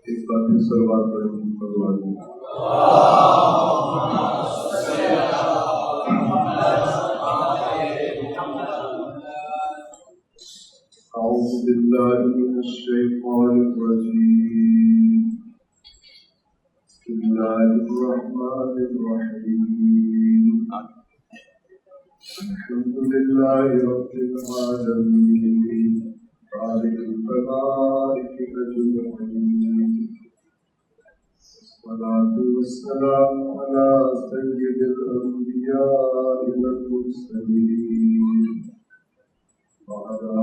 ایک بات سلوات پڑھیں أعوذ بالله من الشيطان الرجيم بسم الله الرحمن الرحيم الحمد لله رب العالمين خالق الملائكة أجمعين والصلاة والسلام على سيد الأنبياء والمرسلين وعلى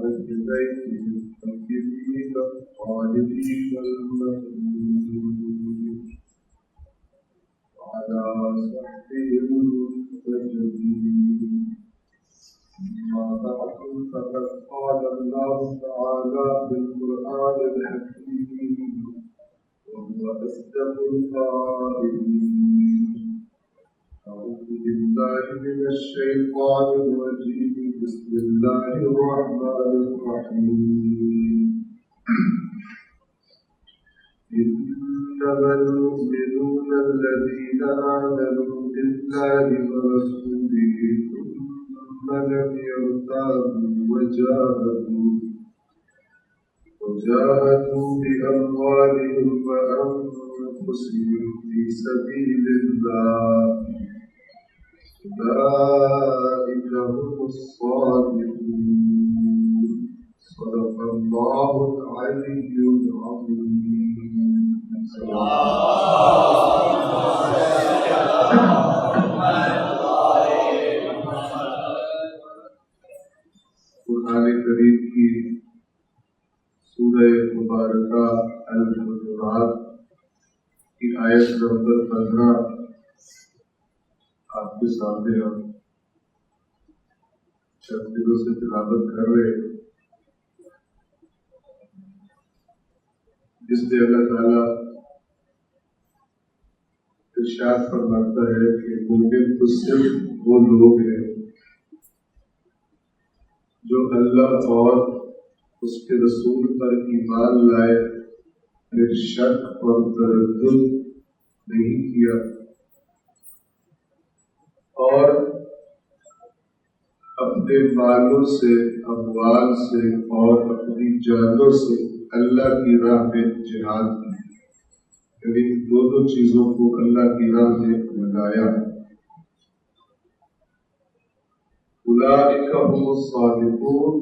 أهل بيته الطيبين الطاهرين المأمونين وعلى صحبه المهتدين أما بعد فقد قال الله تعالى في القرآن الحكيم وهو أصدق القائلين أعوذ بالله من الشيطان الرجيم بسم الله الرحمن الرحيم إنما المؤمنون الذين آمنوا بالله ورسوله ثم لم يرتابوا وجاهدوا بأموالهم وأنفسهم في سبيل الله أولئك هم الصادقون صدق الله العلي العظيم. قرآن کریم کی سورہ مبارکہ الحجرات کی آیت نمبر 15 آپ کے سامنے ہم چند دنوں سے تلاوت کر رہے ہیں، جس میں اللہ تعالیٰ ارشاد فرماتا ہے کہ مومن تو صرف وہ لوگ ہیں جو اللہ اور اس کے رسول پر ایمان لائے، پھر شک اور تردد نہیں کیا اور اپنے مالوں سے، اموال سے اور اپنی جانوں سے اللہ کی راہ میں جہاد کی، یعنی دونوں چیزوں کو اللہ کی راہ میں لگایا۔ اولئک هم الصادقون،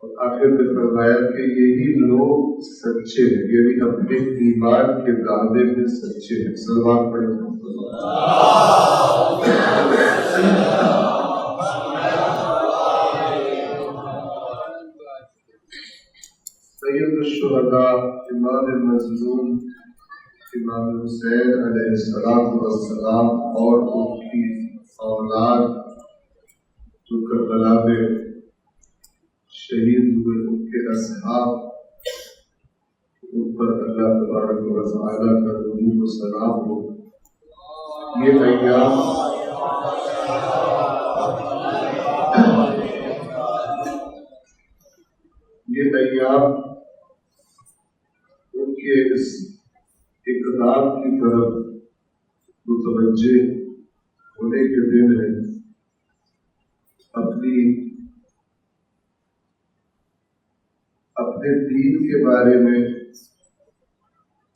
اور آخر میں فرمایا کہ یہی لوگ سچے ہیں، یعنی اپنے ایمان کے دعوے میں سچے ہیں۔ صلوات پڑھیں۔ سید الشہداء امام مظلوم امام حسین علیہ السلام اور ان کی اولاد جو کربلا میں شہید ہوئے، ان کے اصحاب، ان پر اللہ تبارک و تعالیٰ کا درود و سلام ہو۔ یہ ایام ان کے اس اقدام کی طرف متوجہ ہونے کے دن ہے، اپنے دین کے بارے میں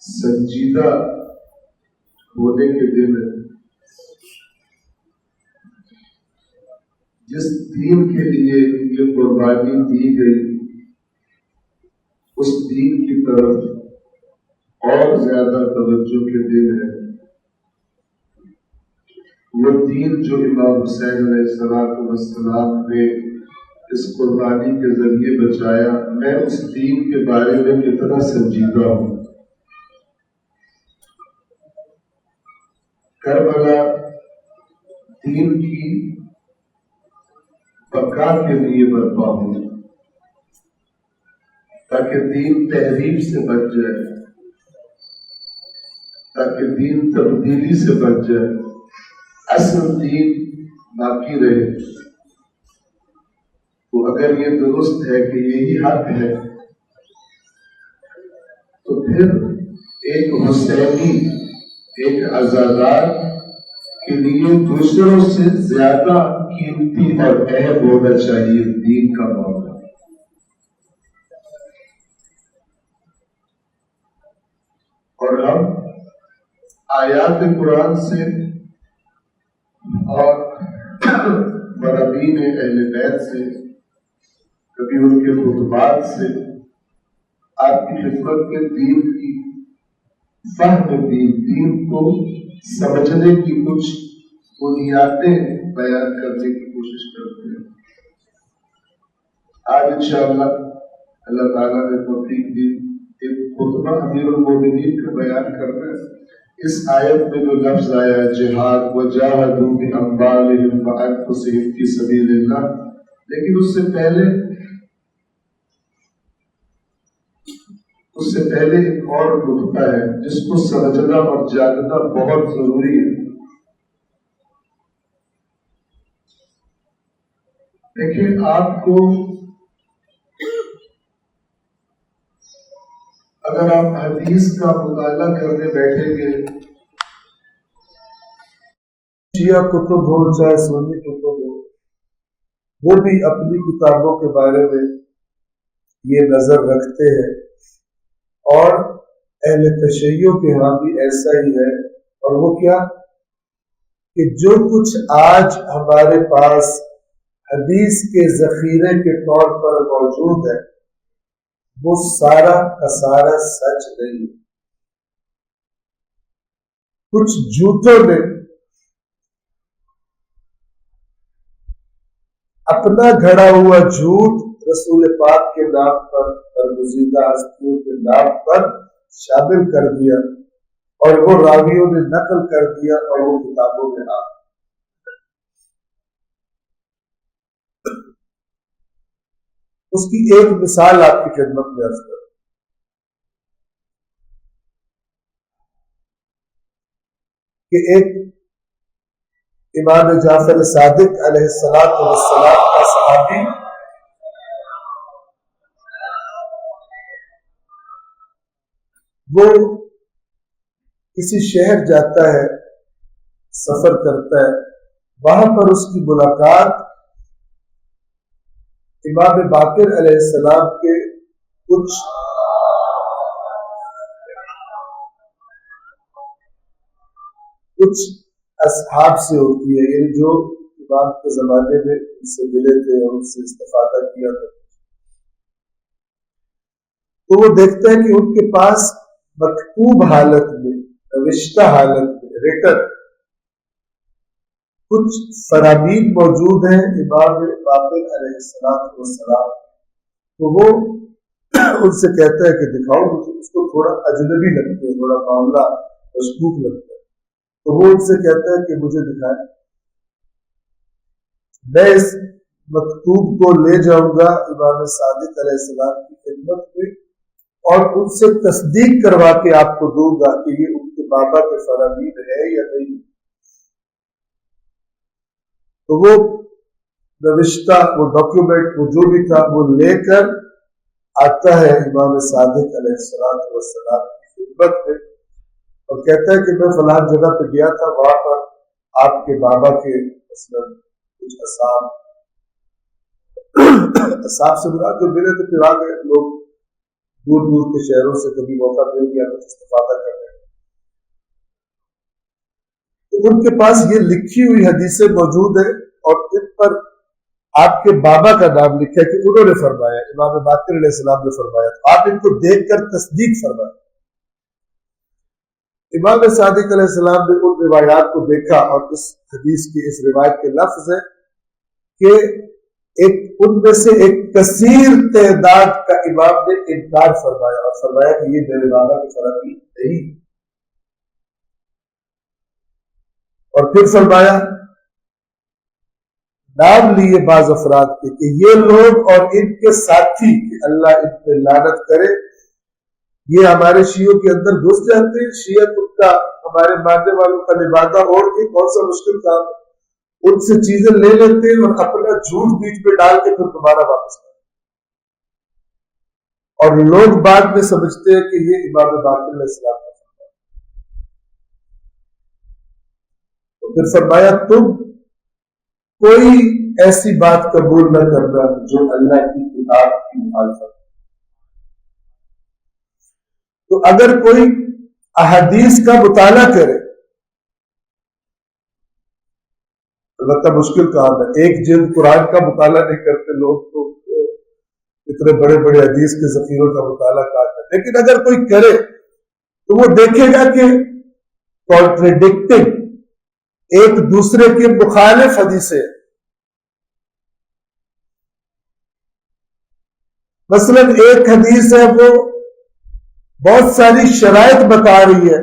سنجیدہ ہونے کے دن ہے۔ جس دین کے لیے یہ قربانی دی گئی، اس دین کی طرف اور زیادہ توجہ کے دن ہے۔ وہ دین جو امام حسین علیہ السلام نے اس قربانی کے ذریعے بچایا، میں اس دین کے بارے میں کتنا سنجیدہ ہوں۔ کربلا دین کی بقا کے لیے برپا ہوں، تاکہ دین تحریف سے بچ جائے، تاکہ دین تبدیلی سے بچ جائے، اصل دین باقی رہے۔ تو اگر یہ درست ہے کہ یہی حق ہے، تو پھر ایک حسینی، ایک عزادار کے لیے دوسروں سے زیادہ قیمتی اور اہم ہونا چاہیے دین کا معاملہ. اور ہم آیات قرآن سے اور مرابین اہل بیت سے، کبھی ان کے خطبات سے آپ کی خدمت میں دین کی فہم، دین کو سمجھنے کی کچھ بنیادیں بیان کرنے کی کوشش کرتے ہیں. آج انشاءاللہ اللہ تعالیٰ نے توفیق دی ایک خطبہ امیر المومنین کا بیان کرنا ہے. اس آیت میں جو لفظ آیا جہاد، وجاہدوا باموالہم وانفسہم فی سبیل اللہ، لیکن اس سے پہلے ایک اور نقطہ ہے جس کو سمجھنا اور جاننا بہت ضروری ہے. دیکھیں، آپ کو اگر آپ حدیث کا مطالعہ کرنے بیٹھیں گے، شیعہ کتب ہو چاہے سنی کتب ہو، وہ بھی اپنی کتابوں کے بارے میں یہ نظر رکھتے ہیں، اور اہل تشیع کے ہاں بھی ایسا ہی ہے. اور وہ کیا کہ جو کچھ آج ہمارے پاس حدیث کے ذخیرے کے طور پر موجود ہے وہ سارا کا سارا سچ نہیں. کچھ جھوٹوں نے اپنا گھڑا ہوا جھوٹ رسول پاک کے نام پر اور گزیدہ ہستیوں کے نام پر شامل کر دیا، اور وہ راویوں نے نقل کر دیا اور وہ کتابوں میں آ. اس کی ایک مثال آپ کی خدمت میں عرض کروں کہ ایک امام جعفر صادق علیہ السلام کا صحابی وہ کسی شہر جاتا ہے، سفر کرتا ہے، وہاں پر اس کی ملاقات امام باقر علیہ السلام کے کچھ اصحاب سے ہوتی ہے، یعنی جو امام کے زمانے میں ان سے ملے تھے اور ان سے استفادہ کیا تھا. تو وہ دیکھتا ہے کہ ان کے پاس مکتوب حالت میں، نوشتہ حالت میں، ریٹن کچھ فرامین موجود ہیں امام باقر علیہ السلام. تو وہ ان سے کہتا ہے کہ دکھاؤ مجھے. اس کو تھوڑا اجنبی لگتے ہیں، تھوڑا معاملہ مشکوک لگتا ہے. تو وہ ان سے کہتا ہے کہ مجھے دکھائیں. میں اس مکتوب کو لے جاؤں گا امام صادق علیہ السلام کی خدمت میں اور ان سے تصدیق کروا کے آپ کو دوں گا کہ یہ ان کے بابا کے فرامین ہے یا نہیں. تو وہ نوشتہ، وہ ڈاکیومنٹ، وہ جو بھی تھا وہ لے کر آتا ہے امام صادق علیہ السلام کی خدمت میں اور کہتا ہے کہ میں فلاں جگہ پہ گیا تھا، وہاں پر آپ کے بابا کے مثلاً کچھ اصحاب سے مراد جو ملے تو پھر آ گئے لوگ دور دور کے شہروں سے، کبھی موقع مل گیا کچھ استفادہ کرنے. تو ان کے پاس یہ لکھی ہوئی حدیثیں موجود ہیں اور ان پر آپ کے بابا کا نام لکھا ہے کہ انہوں نے فرمایا، امام باقر علیہ السلام نے فرمایا. آپ ان کو دیکھ کر تصدیق فرمائیں. امام صادق علیہ السلام نے ان روایات کو دیکھا اور اس حدیث کی اس روایت کے لفظ ہے کہ ان میں سے ایک کثیر تعداد کا امام نے انکار فرمایا اور فرمایا کہ یہ میرے بابا کی فرامین نہیں. اور پھر فرمایا، نام لیے بعض افراد کے کہ یہ لوگ اور ان کے ساتھی کہ اللہ ان پہ لعنت کرے، یہ ہمارے شیعوں کے اندر گھس جاتے ہیں. شیعہ کتا ہمارے ماننے والوں کا لبادہ اوڑھ کے، کون سا مشکل کام، ان سے چیزیں لے لیتے ہیں اور اپنا جھوٹ بیچ میں ڈال کے پھر دوبارہ واپس کرتے. اور لوگ بعد میں سمجھتے ہیں کہ یہ امام باقر علیہ السلام کا فرمان. تو پھر فرمایا تم کوئی ایسی بات قبول نہ کرنا جو اللہ کی کتاب کی مخالفت. تو اگر کوئی احادیث کا مطالعہ کرے، البتہ مشکل کام ہے، ایک جلد قرآن کا مطالعہ نہیں کرتے لوگ، تو اتنے بڑے بڑے حدیث کے ذخیروں کا مطالعہ کرتے، لیکن اگر کوئی کرے تو وہ دیکھے گا کہ کانٹریڈکٹنگ ایک دوسرے کے مخالف حدیثیں. مثلا ایک حدیث ہے وہ بہت ساری شرائط بتا رہی ہے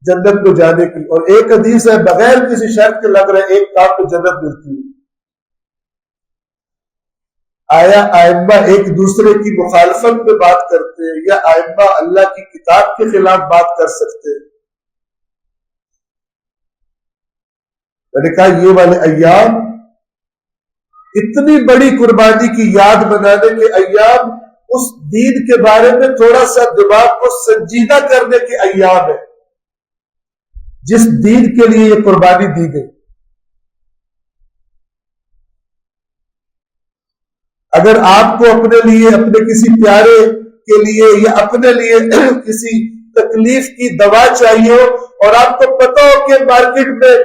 جنت کو جانے کی، اور ایک حدیث ہے بغیر کسی شرط کے لگ رہا ہے ایک کام کو جنت ملتی ہے. آیا ائمہ ایک دوسرے کی مخالفت میں بات کرتے ہیں یا ائمہ اللہ کی کتاب کے خلاف بات کر سکتے ہیں؟ میں نے کہا یہ والے ایام اتنی بڑی قربانی کی یاد بنانے کے ایام، اس دین کے بارے میں تھوڑا سا دماغ کو سنجیدہ کرنے کے ایام ہے جس دین کے لیے یہ قربانی دی گئی. اگر آپ کو اپنے لیے، اپنے کسی پیارے کے لیے یا اپنے لیے کسی تکلیف کی دوا چاہیے ہو اور آپ کو پتہ ہو کہ مارکیٹ میں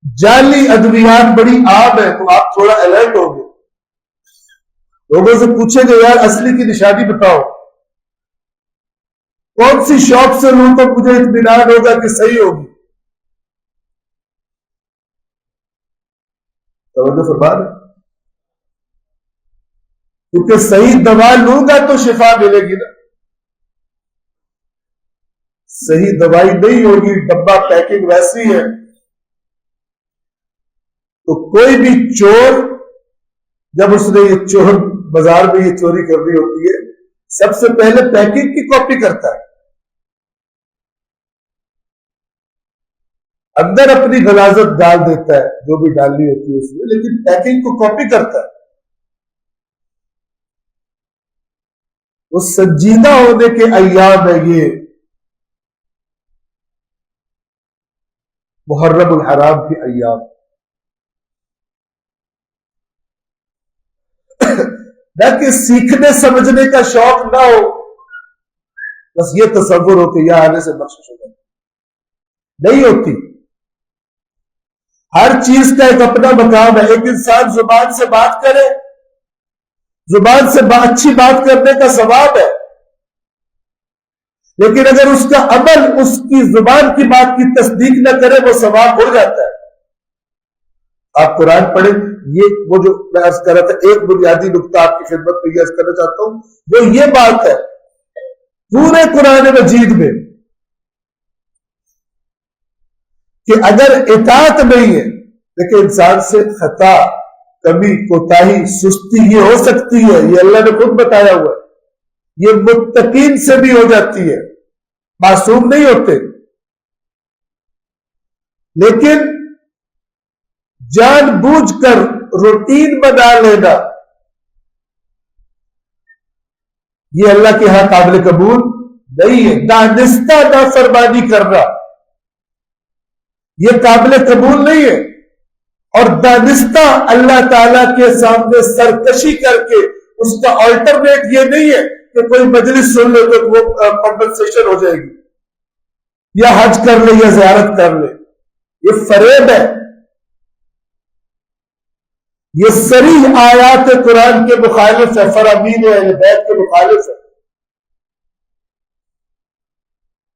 جعلی ادویات بڑی عام ہے، تو آپ تھوڑا الرٹ ہو گے. لوگوں سے پوچھیں گے یار اصلی کی نشانی بتاؤ، کون سی شاپ سے لوں تو مجھے اطمینان ہوگا کہ صحیح ہوگی. توجہ فرما رہے، کیونکہ صحیح دوا لوں گا تو شفا ملے گی نا. صحیح دوائی نہیں ہوگی، ڈبہ پیکنگ ویسی ہے، تو کوئی بھی چور جب اس نے یہ چور بازار میں یہ چوری کرنی ہوتی ہے سب سے پہلے پیکنگ کی کاپی کرتا ہے، اندر اپنی غلاظت ڈال دیتا ہے جو بھی ڈالنی ہوتی ہے اس میں، لیکن پیکنگ کو کاپی کرتا ہے. وہ سنجیدہ ہونے کے ایام ہے یہ محرم الحرام کے ایام. نہ کہ سیکھنے سمجھنے کا شوق نہ ہو، بس یہ تصور ہو کہ یہاں آنے سے بخشش ہو جائے، نہیں ہوتی. ہر چیز کا ایک اپنا مقام ہے. ایک انسان زبان سے بات کرے، زبان سے اچھی بات کرنے کا ثواب ہے، لیکن اگر اس کا عمل اس کی زبان کی بات کی تصدیق نہ کرے وہ ثواب ہو جاتا ہے. آپ قرآن پڑھیں، یہ وہ جو میں عرض کر رہا تھا، ایک بنیادی نقطہ آپ کی خدمت میں یہ عرض کرنا چاہتا ہوں، وہ یہ بات ہے پورے قرآن مجید میں کہ اگر اطاعت نہیں ہے، دیکھیں انسان سے خطا، کمی، کوتاہی، سستی یہ ہو سکتی ہے، یہ اللہ نے خود بتایا ہوا ہے، یہ متقین سے بھی ہو جاتی ہے، معصوم نہیں ہوتے. لیکن جان بوجھ کر روٹین بنا لینا یہ اللہ کے ہاں قابل قبول نہیں ہے. دانستہ نافرمانی کرنا یہ قابل قبول نہیں ہے، اور دانستہ اللہ تعالی کے سامنے سرکشی کر کے اس کا آلٹرنیٹ یہ نہیں ہے کہ کوئی مجلس سن لے تو وہ کمپنسیشن ہو جائے گی یا حج کر لے یا زیارت کر لے. یہ فریب ہے، یہ صریح آیات قرآن کے مخالف ہے، فرامین اہل بیت کے مخالف ہے.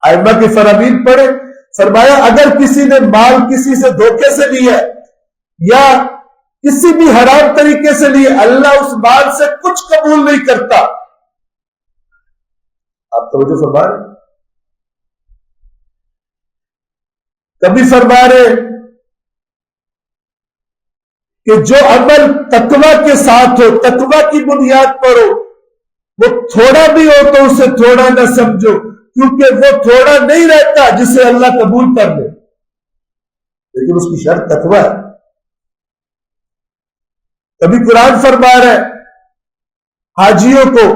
ائمہ کی فرامین پڑھے، فرمایا اگر کسی نے مال کسی سے دھوکے سے لیا یا کسی بھی حرام طریقے سے لیا، اللہ اس مال سے کچھ قبول نہیں کرتا. آپ توجہ فرما رہے، کبھی فرما رہے کہ جو عمل تقوی کے ساتھ ہو، تقوی کی بنیاد پر ہو، وہ تھوڑا بھی ہو تو اسے تھوڑا نہ سمجھو، کیونکہ وہ تھوڑا نہیں رہتا جسے اللہ قبول کر لے، لیکن اس کی شرط تقوی ہے. کبھی قرآن فرما رہا ہے حاجیوں کو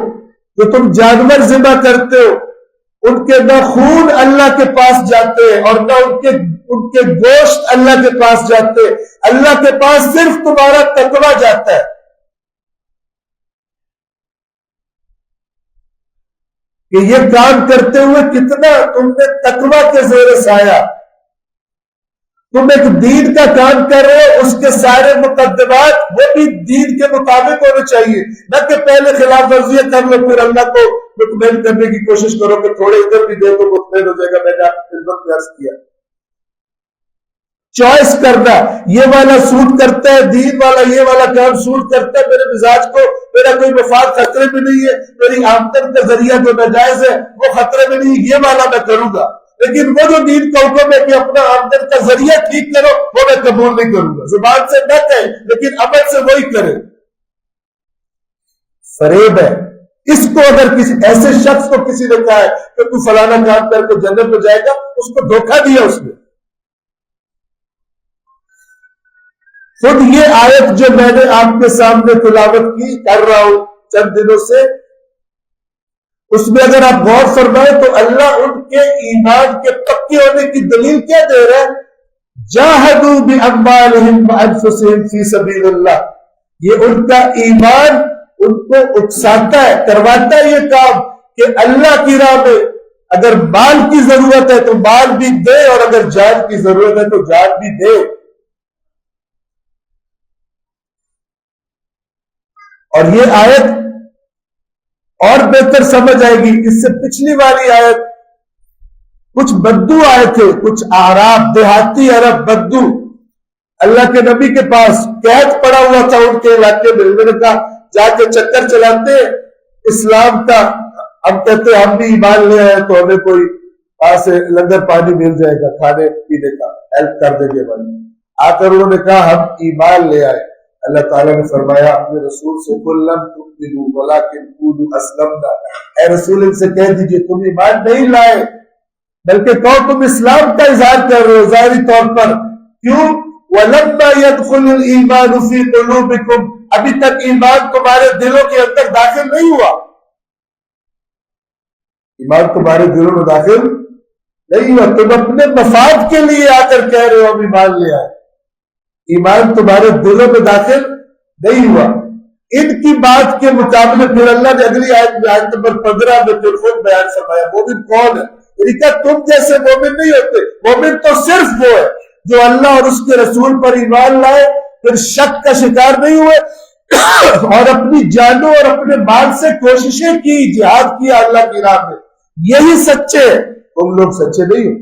جو تم جانور ذبح کرتے ہو، ان کے نہ خون اللہ کے پاس جاتے ہیں اور نہ ان کے گوشت اللہ کے پاس جاتے ہیں، اللہ کے پاس صرف تمہارا تقوی جاتا ہے کہ یہ کام کرتے ہوئے کتنا تم نے تقوی کے زیر سایہ، تم ایک دین کا کام کر رہے ہو، اس کے سارے مقدمات وہ بھی دین کے مطابق ہونے چاہیے، نہ کہ پہلے خلاف ورزیاں کر لو پھر اللہ کو مطمئن کرنے کی کوشش کرو کہ تھوڑے ادھر بھی دے تو مطمئن ہو جائے گا۔ میں نے آپ کی خدمت میں عرض کیا، چوائس کرنا، یہ والا سوٹ کرتا ہے، دین والا یہ والا کام سوٹ کرتا ہے، میرے مزاج کو، میرا کوئی مفاد خطرے میں نہیں ہے، میری آمدن کا ذریعہ جو ناجائز ہے وہ خطرے میں نہیں، یہ والا میں کروں گا، لیکن وہ جو دین کا حکم ہے کہ اپنا آمدن کا ذریعہ ٹھیک کرو وہ میں قبول نہیں کروں گا۔ زبان سے نہ کہیں لیکن عمل سے وہی کرے، فریب ہے۔ اس کو اگر کسی ایسے شخص کو کسی نے کہا ہے کہ تو فلانا کام کر کے جنت میں جائے گا، اس کو دھوکہ دیا اس نے۔ خود یہ آیت جو میں نے آپ کے سامنے تلاوت کی کر رہا ہوں چند دنوں سے، اس میں اگر آپ غور فرمائیں تو اللہ ان کے ایمان کے پکے ہونے کی دلیل کیا دے رہا ہے؟ جاہدوا باموالہم وانفسہم فی سبیل اللہ، یہ ان کا ایمان ان کو اکساتا ہے، کرواتا ہے یہ کام کہ اللہ کی راہ میں اگر مال کی ضرورت ہے تو مال بھی دے اور اگر جان کی ضرورت ہے تو جان بھی دے۔ اور یہ آیت اور بہتر سمجھ آئے گی، اس سے پچھلی والی آیت کچھ بدو آئے تھے، کچھ اعراب دیہاتی عرب بدو اللہ کے نبی کے پاس قید پڑا ہوا تھا ان کے علاقے میں، انہوں نے کہا جا کے چکر چلاتے اسلام کا، ہم کہتے ہم بھی ایمان لے آئے تو ہمیں کوئی پاس سے لنگر پانی مل جائے گا، کھانے پینے کا ہیلپ کر دیں گے ہماری۔ آ کر انہوں نے کہا ہم ایمان لے آئے، اللہ تعالیٰ نے فرمایا اپنے رسول سے قُل لَمْ تُؤْمِنُوا وَلَٰكِنْ قُولُوا أَسْلَمْنَا، اے رسول ان سے کہہ دیجئے تم ایمان نہیں لائے بلکہ کہو تم اسلام کا اظہار کر رہے ہو ظاہری طور پر، کیوں؟ وَلَمَّا يَدْخُلُ الْإِيمَانُ فِي قُلُوبِكُمْ، ابھی تک ایمان تمہارے دلوں کے اندر داخل نہیں ہوا، ایمان تمہارے دلوں میں داخل نہیں ہوا، تم اپنے مفاد کے لیے آ کر کہہ رہے ہو ہم ایمان لے آئے، ایمان تمہارے دلوں میں داخل نہیں ہوا۔ ان کی بات کے مقابلے پھر اللہ نے اگلی آیت میں آیت نمبر 15 میں پھر خود بیان فرمایا مومن کون ہے، یعنی کہ تم جیسے مومن نہیں ہوتے، مومن تو صرف وہ ہے جو اللہ اور اس کے رسول پر ایمان لائے، پھر شک کا شکار نہیں ہوئے اور اپنی جانوں اور اپنے مال سے کوششیں کی، جہاد کیا اللہ کی راہ میں، یہی سچے ہیں، تم لوگ سچے نہیں ہو۔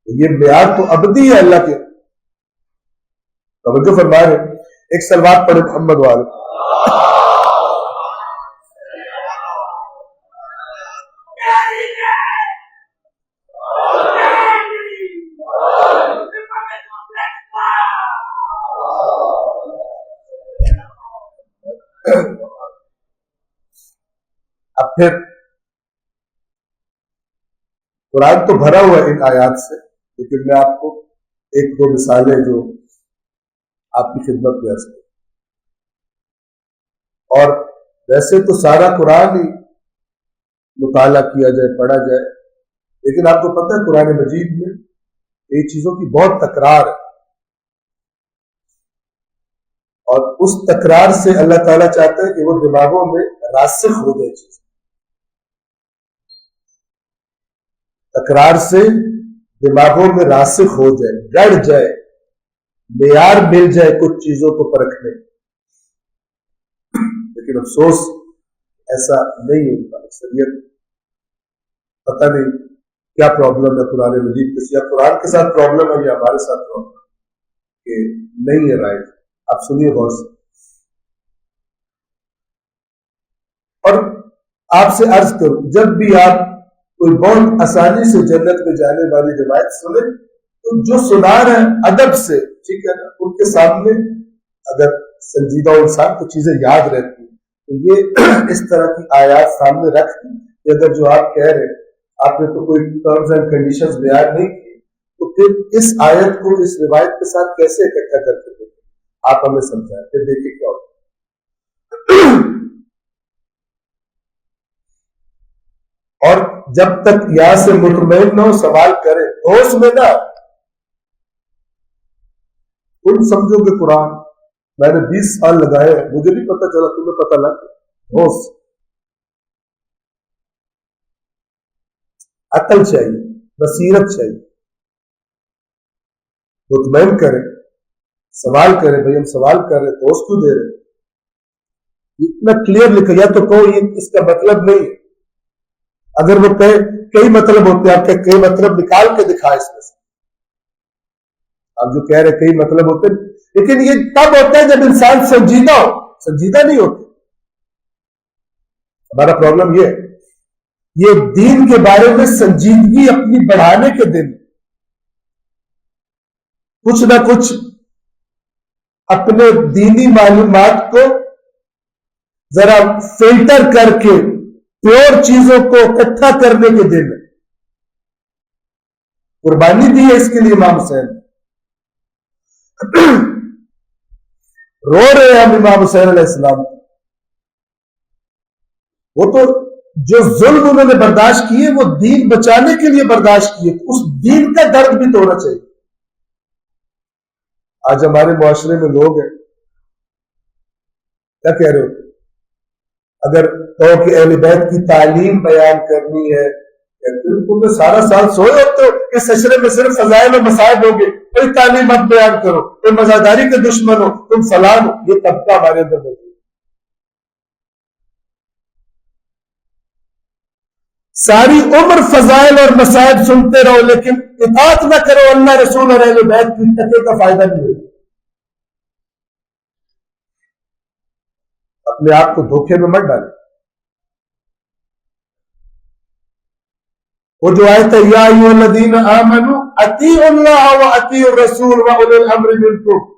یہ معیار تو ابدی ہے اللہ کے، توجہ فرما رہے۔ ایک سلوات پڑھے محمد والے۔ اب پھر قرآن تو بھرا ہوا ہے ان آیات سے، لیکن میں آپ کو ایک دو مثالیں جو آپ کی خدمت میں عرض کروں، اور ویسے تو سارا قرآن ہی مطالعہ کیا جائے، پڑھا جائے، لیکن آپ کو پتہ ہے قرآن مجید میں یہ چیزوں کی بہت تکرار ہے، اور اس تکرار سے اللہ تعالیٰ چاہتا ہے کہ وہ دماغوں میں راسخ ہو جائے، چیز تکرار سے دماغوں میں راسخ ہو جائے، گڑ جائے، معیار مل جائے کچھ چیزوں کو پرکھنے، لیکن افسوس ایسا نہیں ہوتا۔ اکثریت پتہ نہیں کیا پرابلم ہے قرآن مجید کے، یا قرآن کے ساتھ پرابلم ہے یا ہمارے ساتھ پرابلم کہ نہیں ہے رائٹ۔ آپ سنیے غور سے، اور آپ سے عرض کروں جب بھی آپ کوئی بہت آسانی سے جنت میں جانے والی روایت سنیں تو جو سنا رہے ہیں ادب سے، ٹھیک ہے نا، ان کے سامنے اگر سنجیدہ انسان کو چیزیں یاد رہتی ہیں تو یہ اس طرح کی آیات سامنے رکھ دی کہ اگر جو آپ کہہ رہے ہیں آپ نے تو کوئی ٹرمز اینڈ کنڈیشنز بیان نہیں کی، تو پھر اس آیت کو اس روایت کے ساتھ کیسے اکٹھا کرتے دیکھیں، آپ ہمیں سمجھائیں، پھر دیکھیں کیا ہوتا ہے۔ اور جب تک یہاں سے مطمئن نہ ہو سوال کرے ہوش میں نہ تم سمجھو گے قرآن میں نے 20 سال لگائے مجھے نہیں پتا چلا تمہیں پتا لگ ہوش عقل چاہیے بصیرت چاہیے مطمئن کرے سوال کرے بھائی ہم سوال کر رہے دوست کیوں دے رہے اتنا کلیئر لکھا یا تو کہو یہ اس کا مطلب نہیں ہے اگر وہ کئی مطلب ہوتے ہیں آپ کے کئی مطلب نکال کے دکھائے اس میں سے آپ جو کہہ رہے کئی مطلب ہوتے ہیں لیکن یہ تب ہوتا ہے جب انسان سنجیدہ ہو سنجیدہ نہیں ہوتا ہمارا پرابلم یہ ہے یہ دین کے بارے میں سنجیدگی اپنی بڑھانے کے دن کچھ نہ کچھ اپنے دینی معلومات کو ذرا فلٹر کر کے پیور چیزوں کو اکٹھا کرنے کے دن قربانی دی ہے اس کے لیے امام حسین رو رہے ہیں ہم امام حسین علیہ السلام وہ تو جو ظلم انہوں نے برداشت کیے وہ دین بچانے کے لیے برداشت کیے اس دین کا درد بھی تو ہونا چاہیے آج ہمارے معاشرے میں لوگ ہیں کیا کہہ رہے ہوتے اگر کہو کہ اہل بیت کی تعلیم بیان کرنی ہے تم نے سارا سال سوئے ہوتے ہو کہ سشرے میں صرف فضائل و مصائب ہوگے کوئی تعلیم مت بیان کرو کوئی مزاداری کے دشمن ہو تم فلان ہو یہ طبقہ ہمارے اندر موجود ساری عمر فضائل اور مصائب سنتے رہو لیکن اطاعت نہ کرو اللہ رسول اور اہل بیت کی ٹکے کا فائدہ نہیں ہوگا اپنے آپ کو دھوکے میں مت ڈالیں وہ جو آیت ہے یا ایھا الذین آمنوا اطیعوا اللہ واطیعوا الرسول واولی الامر منکم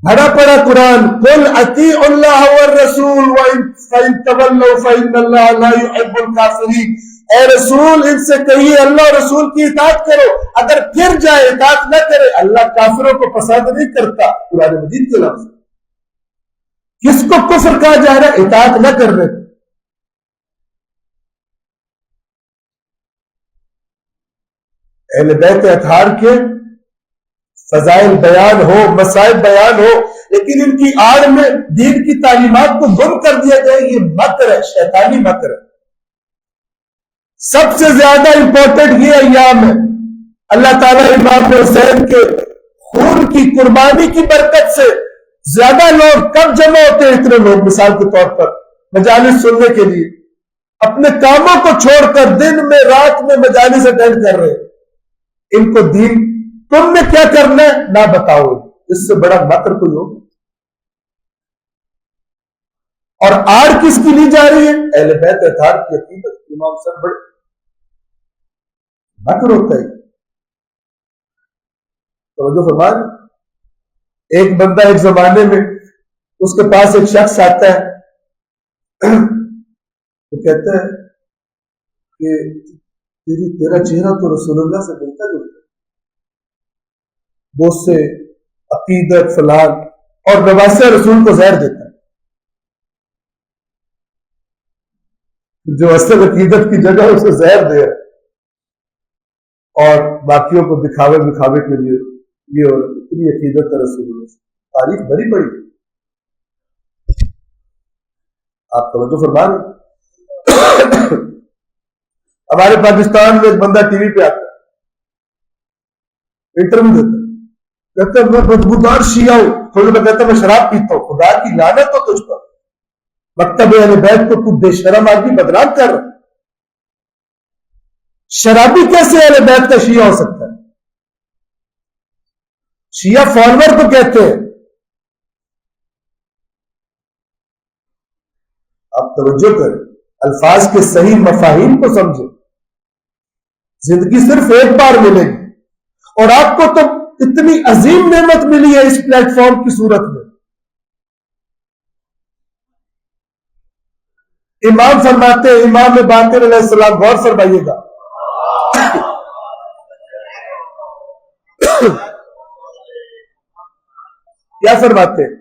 بھرا پڑا قرآن قل اطیعوا اللہ والرسول فإن تولوا فإن اللہ لا يحب الکافرین اے رسول ان سے کہیے اللہ اور رسول کی اطاعت کرو اگر پھر جائے اطاعت نہ کرے اللہ کافروں کو پسند نہیں کرتا قرآن مجید کے لفظ کس کو کفر کہا جا رہا ہے اطاعت نہ کرنے اہل بیت اطہار کے فضائل بیان ہو مصائب بیان ہو لیکن ان کی آڑ میں دین کی تعلیمات کو گم کر دیا جائے یہ مکر ہے شیطانی مکر ہے سب سے زیادہ امپورٹنٹ یہ ایام ہے اللہ تعالیٰ امام حسین کے خون کی قربانی کی برکت سے زیادہ لوگ کب جمع ہوتے ہیں اتنے لوگ مثال کے طور پر مجالس سننے کے لیے اپنے کاموں کو چھوڑ کر دن میں رات میں مجالس اٹینڈ کر رہے ہیں ان کو دین تم نے کیا کرنا ہے نہ بتاؤ اس سے بڑا مکر کوئی ہو اور آڑ کس کی لی جا رہی ہے اہل بیت اطہار کی عقیدت امام سر بڑے مکر ہوتا ہے توجہ فرمان ایک بندہ ایک زمانے میں اس کے پاس ایک شخص آتا ہے تو کہتا ہے کہ تیرا چہرہ تو رسول اللہ سے ملتا جلتا وہ سے عقیدت فلان اور نواسہ رسول کو زہر دیتا ہے جو اصل عقیدت کی جگہ اسے زہر دے اور باقیوں کو دکھاوے کے لیے یہ اتنی عقیدت ہے رسول اللہ تعریف بڑی بڑی آپ توجہ فرما رہے ہمارے پاکستان میں ایک بندہ ٹی وی پہ آتا ہے انٹرویو دیتا ہے کہتا ہے میں بدبودار شیعہ ہوں تھوڑی میں کہتا میں شراب پیتا ہوں خدا کی لعنت ہو تجھ پر مکتب اہل بیت کو تو بے شرم آدمی بدنام کر رہا شرابی کیسے اہل بیت کا شیعہ ہو سکتا ہے شیعہ فالوور کو کہتے ہیں آپ توجہ کریں الفاظ کے صحیح مفاہیم کو سمجھیں زندگی صرف ایک بار ملے گی اور آپ کو تو اتنی عظیم نعمت ملی ہے اس پلیٹ فارم کی صورت میں امام فرماتے ہیں امام باقر علیہ السلام غور فرمائیے گا کیا فرماتے ہیں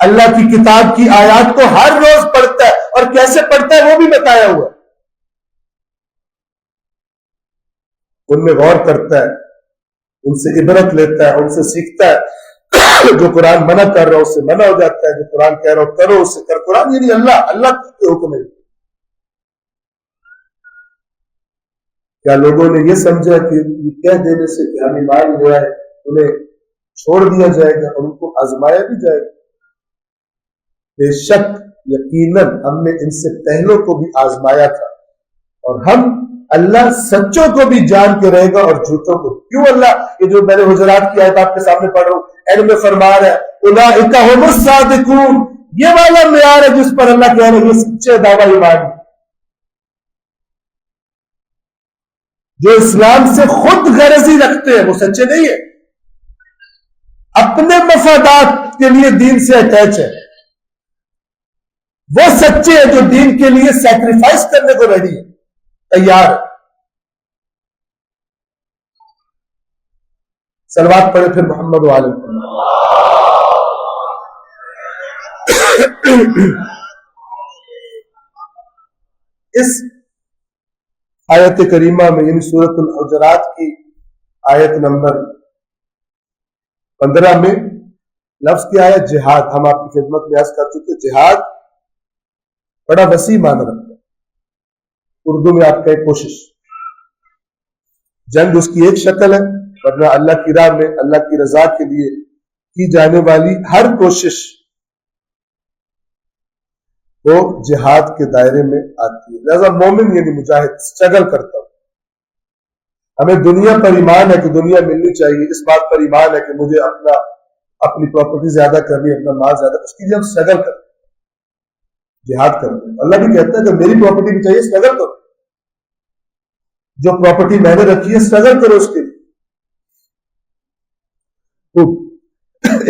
اللہ کی کتاب کی آیات کو ہر روز پڑھتا ہے، اور کیسے پڑھتا ہے وہ بھی بتایا ہوا ہے. ان میں غور کرتا ہے، ان سے عبرت لیتا ہے، ان سے سیکھتا ہے. جو قرآن منع کر رہا ہو اس سے منع ہو جاتا ہے، جو قرآن کہہ رہا ہو کرو اس سے کر. قرآن یعنی اللہ کے حکم ہے. کیا لوگوں نے یہ سمجھا کہ یہ کہہ دینے سے کہ ہم ایمان لے آئے انہیں چھوڑ دیا جائے گا اور ان کو آزمایا بھی جائے گا؟ بے شک یقیناً ہم نے ان سے پہلوں کو بھی آزمایا تھا، اور ہم اللہ سچوں کو بھی جان کے رہے گا اور جھوٹوں کو. کیوں اللہ یہ جو میں نے حجرات کی آیت آپ کے سامنے پڑھ رہا ہوں، اینڈ میں فرما رہا ہے اولئک ھم الصادقون، یہ والا معیار ہے جس پر اللہ کہہ رہے ہیں یہ سچے دعوی ایمان جو اسلام سے خود غرضی رکھتے ہیں وہ سچے نہیں ہیں، اپنے مفادات کے لیے دین سے اٹیچ ہے. وہ سچے ہیں جو دین کے لیے سیکریفائس کرنے کو ریڈی ہے، تیار ہے. صلوات پڑھے پھر محمد وعلیہ وسلم. اس آیت کریمہ میں یعنی سورۃ الحجرات کی آیت نمبر 15 میں لفظ کیا ہے؟ جہاد. ہم آپ کی خدمت میں عرض کر چکے جہاد بڑا وسیع معنی رکھتا ہے. اردو میں آپ کہیں کوشش، جنگ اس کی ایک شکل ہے، ورنہ اللہ کی راہ میں اللہ کی رضا کے لیے کی جانے والی ہر کوشش وہ جہاد کے دائرے میں آتی ہے. لہذا مومن یعنی مجاہد اسٹرگل کرتا ہوں. ہمیں دنیا پر ایمان ہے کہ دنیا ملنی چاہیے، اس بات پر ایمان ہے کہ مجھے اپنی پراپرٹی زیادہ کرنی ہے، اپنا مال زیادہ، اس کے لیے ہم اسٹرگل کرتے ہیں، جہاد کرتے ہیں. اللہ بھی کہتا ہے کہ میری پراپرٹی بھی چاہیے، اسٹرگل کرو. جو پراپرٹی میں نے رکھی ہے اسٹرگل کرو اس کے لیے.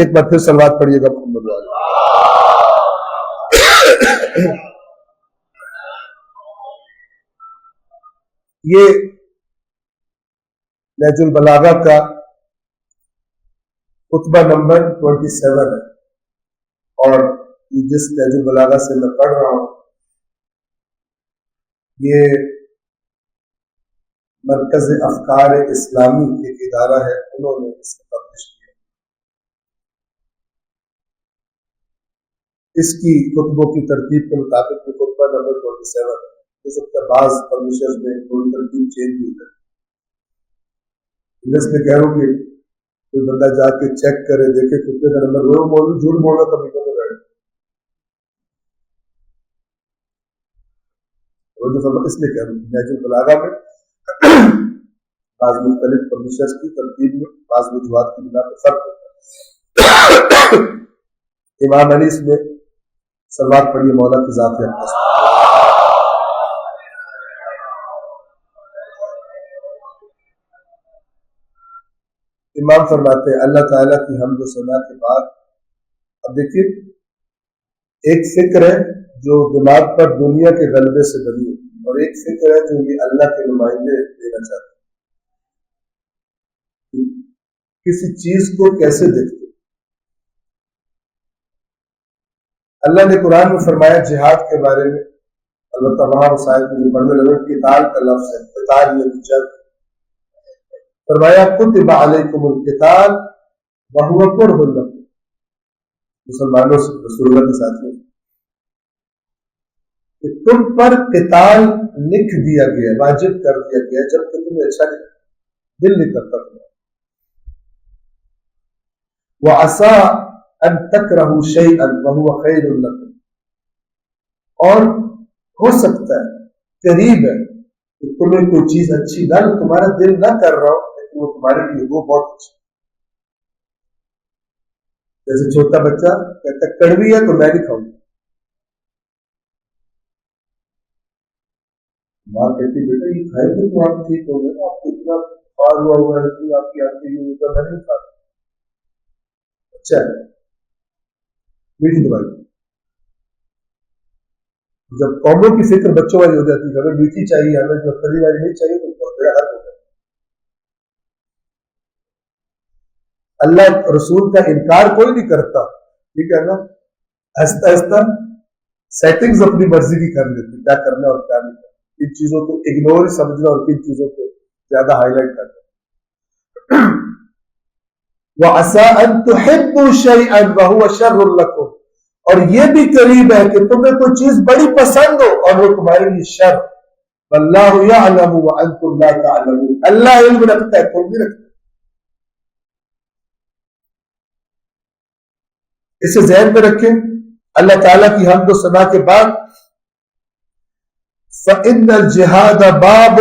ایک بار پھر صلوات پڑھیے گا محمد والے. یہ نہج البلاغہ کا خطبہ نمبر 27 ہے، اور یہ جس نہج البلاغہ سے میں پڑھ رہا ہوں یہ مرکز افکار اسلامی ایک ادارہ ہے، انہوں نے اس کو پبلش کیا. اس کی خطبوں کی ترتیب کے مطابق یہ خطبہ نمبر 27 ہے. ہو سکتا ہے بعض پبلشرز میں تھوڑی ترتیب چینج بھی ہوتا ہے. میں کہہ رہا ہوں کہ کوئی بندہ جا کے چیک کرے، دیکھے خطبے کا نمبر وہ موضوع جھوٹ بولنا کبھی کبھی رہے. اس لیے کہہ رہا ہوں نہج البلاغہ میں بعض مختلف پبلشرز کی ترتیب میں بعض وجوہات کی بنا پر فرق ہوتا ہے. امام علی اس میں صلوات پڑھیے مولا کی ذات ہے. امام فرماتے ہیں اللہ تعالیٰ کی حمد و ثنا کے بعد اب دیکھیے ایک فکر ہے جو دماغ پر دنیا کے غلبے سے بنی ہوتی ہے، اور ایک فکر ہے جو یہ اللہ کے نمائندے دینا چاہتے ہیں. کسی چیز کو کیسے دیکھتے؟ اللہ نے قرآن میں فرمایا جہاد کے بارے میں، البتہ وہاں وسائل میں جو پڑھنے لگے قتال کا لفظ ہے، قتال یہ جنگ. فرمایا کتب علیکم القتال وہو کرہ لکم، مسلمانوں سے رسول اللہ کے ساتھ کہ تم پر قتال لکھ دیا گیا، واجب کر دیا گیا، جبکہ تمہیں اچھا نہیں، دل نہیں کرتا تمہیں. وَعَسَىٰ أَن تَكْرَهُوا شَيْئًا وَهُوَ خَيْرٌ لَكُمْ، اور ہو سکتا ہے قریب ہے کہ تمہیں کوئی چیز اچھی نہ، تمہارا دل نہ کر رہا ہو، وہ تمہارے لیے وہ بہت اچھا. جیسے چھوٹا بچہ کہتا کڑوی ہے تو میں نہیں کھاؤں گا، ماں کہتی بیٹا یہ کھائے گے تو آپ ٹھیک ہو گئے، آپ کو اتنا پار ہوا ہوا ہے کہ آپ کی آنکھیں یہ ہوتا میں نہیں کھاتا. اچھا ہے میٹھی دوائی. جب قوموں کی فکر بچوں والی ہو جاتی ہے، ہمیں میٹھی چاہیے، ہمیں جو کڑی والی نہیں چاہیے، تو بہت بڑا حق ہوگا. اللہ رسول کا انکار کوئی نہیں کرتا، ٹھیک ہے نا. آہستہ آہستہ سیٹنگز اپنی مرضی کی کر لیتے کیا کرنا اور کیا نہیں کرنا, ان چیزوں کو اگنور ہی سمجھنا اور کن چیزوں کو زیادہ ہائی لائٹ کرنا. وَعَسَىٰ أَن تُحِبُّوا شَيْئًا وَهُوَ شَرٌّ لَكُمْ, اور یہ بھی قریب ہے کہ تمہیں کوئی چیز بڑی پسند ہو اور وہ تمہارے لیے شر. وَاللَّهُ يَعْلَمُ وَأَنْتُمْ لَا تَعْلَمُونَ, اللہ علم رکھتا ہے تم بھی رکھتا ہے. اسے ذہن میں رکھیں. اللہ تعالیٰ کی حمد و ثنا کے بعد فَإِنَّ الْجِهَادَ بَابٌ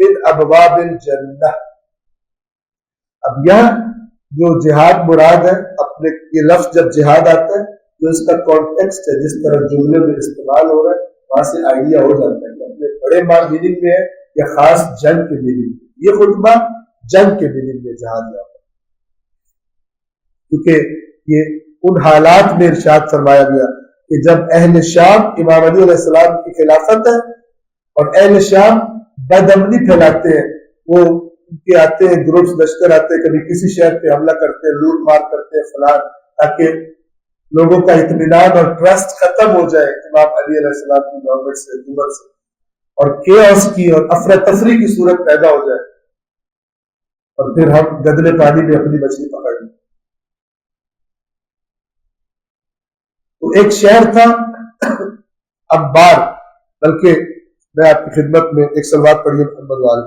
مِنْ أَبْوَابِ الْجَنَّةِ, اب یہاں جو جہاد مراد ہے, اپنے یہ لفظ جب جہاد آتا ہے تو اس کا کانٹیکسٹ ہے, جس طرح جملے میں استعمال ہو رہا ہے وہاں سے آئیڈیا ہو جاتا ہے کہ اپنے بڑے میننگ میں ہے یا خاص جنگ کے میننگ میں. یہ خطبہ جنگ کے میننگ میں جہاد ہے, کیونکہ یہ ان حالات میں ارشاد فرمایا گیا کہ جب اہل شام امام علی علیہ السلام کی خلافت ہے اور اہل شام بدامنی پھیلاتے ہیں, وہ ان کے آتے ہیں گروپس لشکر آتے ہیں, کبھی کسی شہر پہ حملہ کرتے ہیں, لوٹ مار کرتے ہیں فلان, تاکہ لوگوں کا اطمینان اور ٹرسٹ ختم ہو جائے امام علی علیہ السلام کی گورنمنٹ سے, حکومت سے, اور کیوس کی اور افراتفری کی صورت پیدا ہو جائے, اور پھر ہم گدلے پانی میں اپنی مچھلی پکڑ لیں. تو ایک شہر تھا انبار, بلکہ میں آپ کی خدمت میں ایک سلوات پڑھیے محمد والے.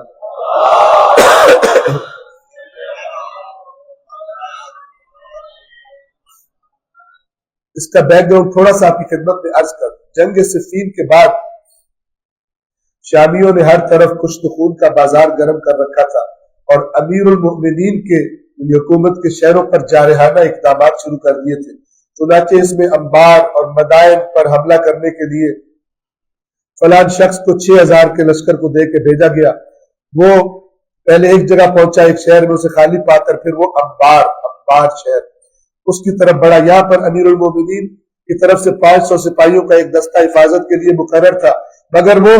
اس کا بیک گراؤنڈ تھوڑا سا آپ کی خدمت میں عرض کر. جنگ صفین کے بعد شامیوں نے ہر طرف کشت خون کا بازار گرم کر رکھا تھا اور امیر المؤمنین کے حکومت کے شہروں پر جارحانہ اقدامات شروع کر دیے تھے. چنانچہ اس میں انبار اور مدائن پر حملہ کرنے کے لیے فلان شخص کو 6000 کے لشکر کو دے کے بھیجا گیا. وہ پہلے ایک جگہ پہنچا ایک شہر میں, اسے خالی پا کر پھر وہ انبار شہر اس کی طرف بڑھا. یہاں پر امیر المومنین کی طرف سے 500 سپاہیوں کا ایک دستہ حفاظت کے لیے مقرر تھا, مگر وہ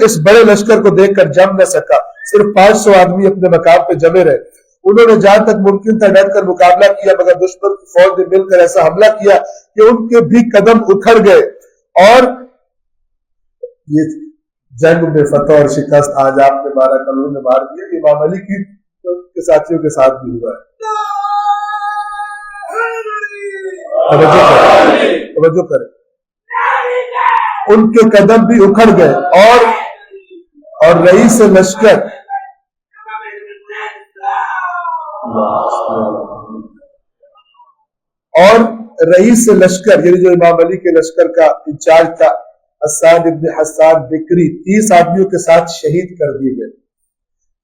اس بڑے لشکر کو دیکھ کر جم نہ سکا. صرف 500 آدمی اپنے مقام پہ جمے رہے. انہوں نے جہاں تک ممکن تھا ڈٹ کر مقابلہ کیا, مگر دشمن کی فوج نے مل کر ایسا حملہ کیا کہ ان کے بھی قدم اکھڑ گئے, اور یہ جنگ میں فتح اور شکست آج آپ نے مارا, کل انہوں نے مار دیا. امام علی کی کے ساتھیوں کے ساتھ بھی ہوا ہے. توجہ کریں, ان کے قدم بھی اکھڑ گئے, اور رئیس لشکر یعنی جو امام علی کے لشکر کا انچارج تھا حسان ابن حسان بکری 30 آدمیوں کے ساتھ شہید کر دیے گئے.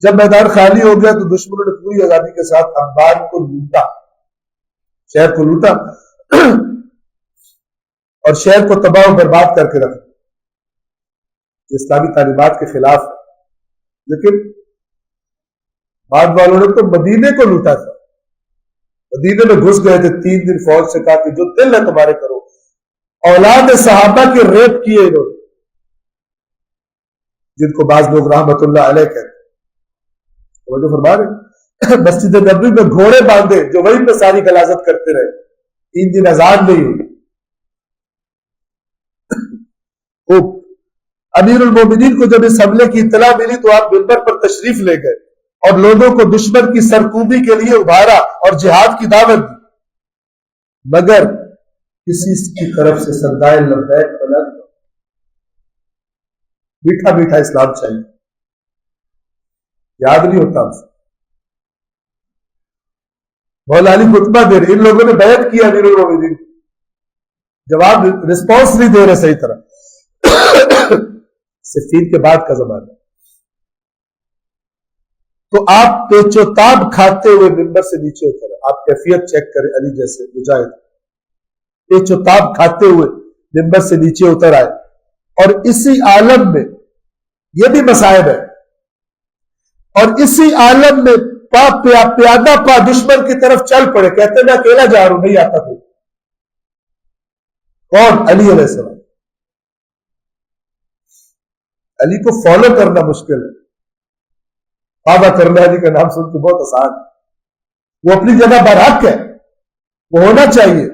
جب میدان خالی ہو گیا تو دشمنوں نے پوری آزادی کے ساتھ انبار کو لوٹا, شہر کو لوٹا اور شہر کو تباہ و برباد کر کے رکھا. اسلامی تعلیمات کے خلاف ہے. لیکن بعد والوں نے تو مدینے کو لوٹا تھا, مدینے میں گھس گئے تھے. 3 دن فوج سے کہا کہ جو دل ہے تمہارے کرو. اولاد صحابہ کے ریپ کیے انہوں نے, جن کو بعض لوگ رحمت اللہ علیہ کہتے ہیں. وہ جو فرما رہے مسجد نبوی میں گھوڑے باندھے جو وہیں پہ ساری غلاظت کرتے رہے. 3 دن آزاد نہیں ہوئی. امیر المومنین کو جب اس حملے کی اطلاع ملی تو آپ منبر پر تشریف لے گئے اور لوگوں کو دشمن کی سرکوبی کے لیے ابھارا اور جہاد کی دعوت دی, مگر کسی کی طرف سے صدائے لبیک بلند. میٹھا میٹھا اسلام چاہیے, یاد نہیں ہوتا ہم سے. مولا علی خطبہ دے رہے, ان لوگوں نے بیعت کیا امیر المومنین, جواب رسپانس نہیں دے رہے صحیح طرح. صفین کے بعد کا زمانہ, تو آپ پیچو تاب کھاتے ہوئے منبر سے نیچے اترے. آپ کیفیت چیک کریں, علی جیسے مجاہد پیچو تاب کھاتے ہوئے منبر سے نیچے اتر آئے, اور اسی عالم میں یہ بھی مصائب ہے, اور اسی عالم میں پیادہ پا دشمن کی طرف چل پڑے. کہتے میں اکیلا جا رہا ہوں, نہیں آتا کوئی. کون؟ علی علیہ السلام. علی کو فالو کرنا مشکل ہے, بابا کرنا علی کا نام سن کے بہت آسان ہے. وہ اپنی جگہ برحق ہے, وہ ہونا چاہیے,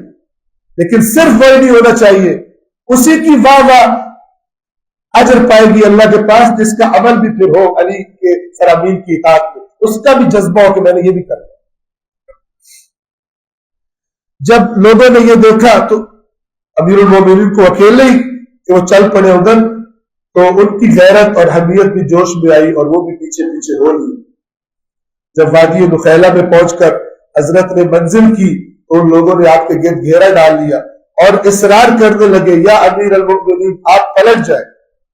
لیکن صرف وہی نہیں ہونا چاہیے، اسی کی واہ واہ اجر پائے گی اللہ کے پاس جس کا عمل بھی پھر ہو علی کے فرامین کی اطاعت میں، اس کا بھی جذبہ ہو کہ میں نے یہ بھی کرنا۔ جب لوگوں نے یہ دیکھا تو امیر المومنین کو اکیلے ہی کہ وہ چل پڑے ادھر، تو ان کی غیرت اور حمیت بھی جوش میں آئی اور وہ بھی پیچھے پیچھے ہو لی۔ جب وادی نخیلہ میں پہنچ کر حضرت نے منزل کی تو ان لوگوں نے آپ کے گرد گھیرا ڈال لیا اور اصرار کرنے لگے، یا امیر المومنین آپ پلٹ جائیں،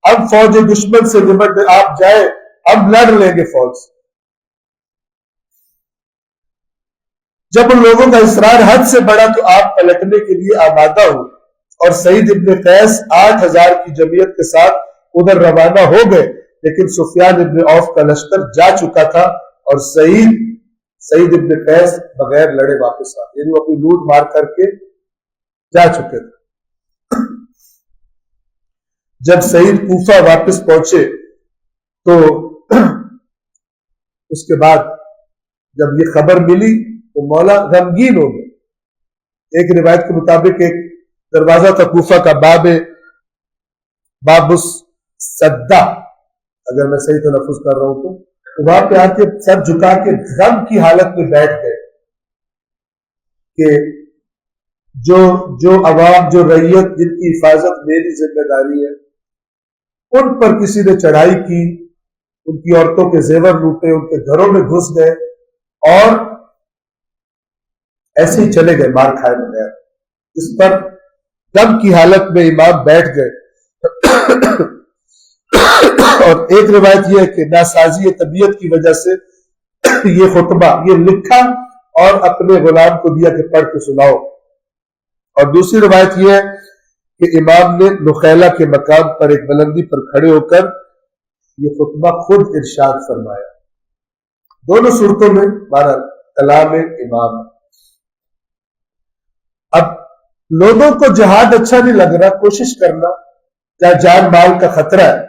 اب فوج دشمن سے نمٹنے آپ جائیں، ہم لڑ لیں گے فوج سے۔ جب ان لوگوں کا اصرار حد سے بڑھا تو آپ پلٹنے کے لیے آمادہ ہوئے اور سعید ابن قیس 8,000 کی جمعیت کے ساتھ ادھر روانہ ہو گئے، لیکن سفیان ابن عوف کا لشکر جا چکا تھا اور سعید ابن قیس بغیر لڑے واپس آ، یعنی وہ اپنی لوٹ مار کر کے جا چکے تھے۔ جب سعید کوفہ واپس پہنچے تو اس کے بعد جب یہ خبر ملی تو مولا غمگین ہو گئے۔ ایک روایت کے مطابق ایک دروازہ تھا کوفہ کا، باب السدہ، اگر میں صحیح تلفظ کر رہا ہوں تو وہاں پہ آ کے سر جھکا کے غم کی حالت میں بیٹھ گئے کہ جو عوام، جو رعیت جن کی حفاظت میری ذمہ داری ہے، ان پر کسی نے چڑھائی کی، ان کی عورتوں کے زیور لوٹے، ان کے گھروں میں گھس گئے اور ایسے ہی چلے گئے مار کھائے بغیر۔ اس پر غم کی حالت میں امام بیٹھ گئے اور ایک روایت یہ ہے کہ ناسازی طبیعت کی وجہ سے یہ خطبہ یہ لکھا اور اپنے غلام کو دیا کہ پڑھ کے سناؤ، اور دوسری روایت یہ ہے کہ امام نے نخیلہ کے مقام پر ایک بلندی پر کھڑے ہو کر یہ خطبہ خود ارشاد فرمایا۔ دونوں صورتوں میں ہمارا کلام امام۔ اب لوگوں کو جہاد اچھا نہیں لگ رہا، کوشش کرنا، یا جان مال کا خطرہ ہے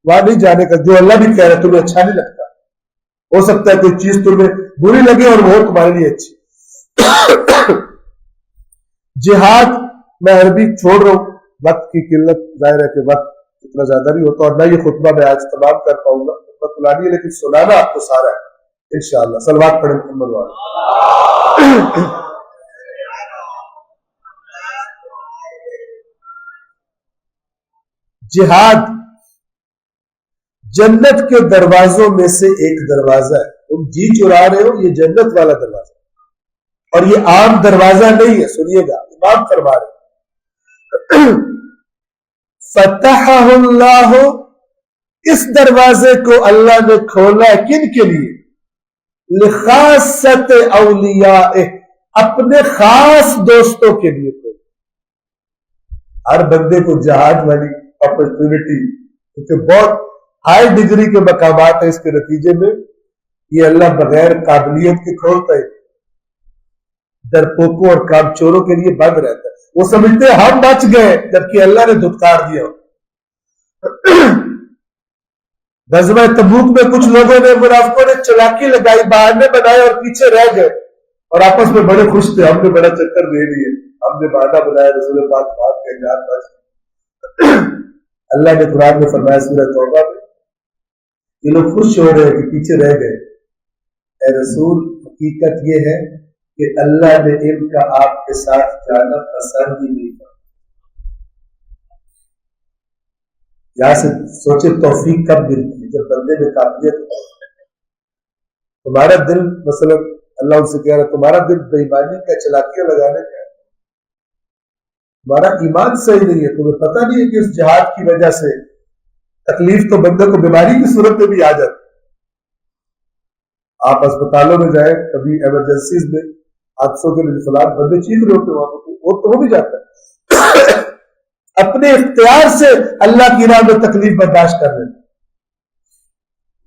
وہاں نہیں جانے کا، جو اللہ بھی کہہ رہا ہے تمہیں اچھا نہیں لگتا، ہو سکتا ہے کوئی چیز تمہیں بری لگے اور وہ تمہارے لیے اچھی۔ جہاد میں عربی چھوڑ رہا ہوں، وقت کی قلت، ظاہر ہے کہ وقت اتنا زیادہ نہیں ہوتا اور نہ یہ خطبہ میں آج تمام کر پاؤں گا، خطبہ پلانی ہے لیکن سنانا آپ کو سارا ہے انشاءاللہ۔ صلوات پڑھیں محمد والے۔ جہاد جنت کے دروازوں میں سے ایک دروازہ ہے، تم جی چرا رہے ہو، یہ جنت والا دروازہ اور یہ عام دروازہ نہیں ہے، سنیے گا امام فرما رہے فتحہ اللہ، اس دروازے کو اللہ نے کھولا کن کے لیے؟ لخاصت اولیاء، اپنے خاص دوستوں کے لیے کھولا۔ ہر بندے کو جہاد والی اپرچونٹی، کیونکہ بہت ہائی ڈگری کے مقامات ہیں، اس کے نتیجے میں یہ اللہ بغیر قابلیت کے کھولتا ہے، ڈرپوکوں اور کام چوروں کے لیے بند رہتا ہے۔ وہ سمجھتے ہیں ہم بچ گئے جبکہ اللہ نے دھتکار دیا۔ غزوہ تبوک میں کچھ لوگوں نے، منافقوں نے چلاکی لگائی، بہانے بنائے اور پیچھے رہ گئے اور آپس میں بڑے خوش تھے، ہم نے بڑا چکر دے لیے، ہم نے بہانہ بنایا، رسول پاک بات کے جان بچ۔ اللہ نے قرآن میں فرمایا سورہ توبہ میں، یہ لوگ خوش ہو رہے ہیں کہ پیچھے رہ گئے، اے رسول حقیقت یہ ہے کہ اللہ نے ان کا آپ کے ساتھ جانا پسند ہی نہیں کرا۔ یہاں سے سوچے توفیق کب ملتی ہے؟ جب بندے میں قابلیت ہو۔ تمہارا دل مثلا اللہ ان سے کہہ رہا تمہارا دل بے ایمانی کا، چلاکیاں لگانے کا ہے، تمہارا ایمان صحیح نہیں ہے، تمہیں پتہ نہیں ہے کہ اس جہاد کی وجہ سے تکلیف تو بندے کو بیماری کی صورت میں بھی آ جاتی۔ آپ اسپتالوں میں جائیں، کبھی ایمرجنسیز میں حادثوں کے فلان بندے چیخ رہے ہوتے وہاں پہ، وہ تو ہو بھی جاتا ہے۔ اپنے اختیار سے اللہ کی راہ میں تکلیف برداشت کر لیتے،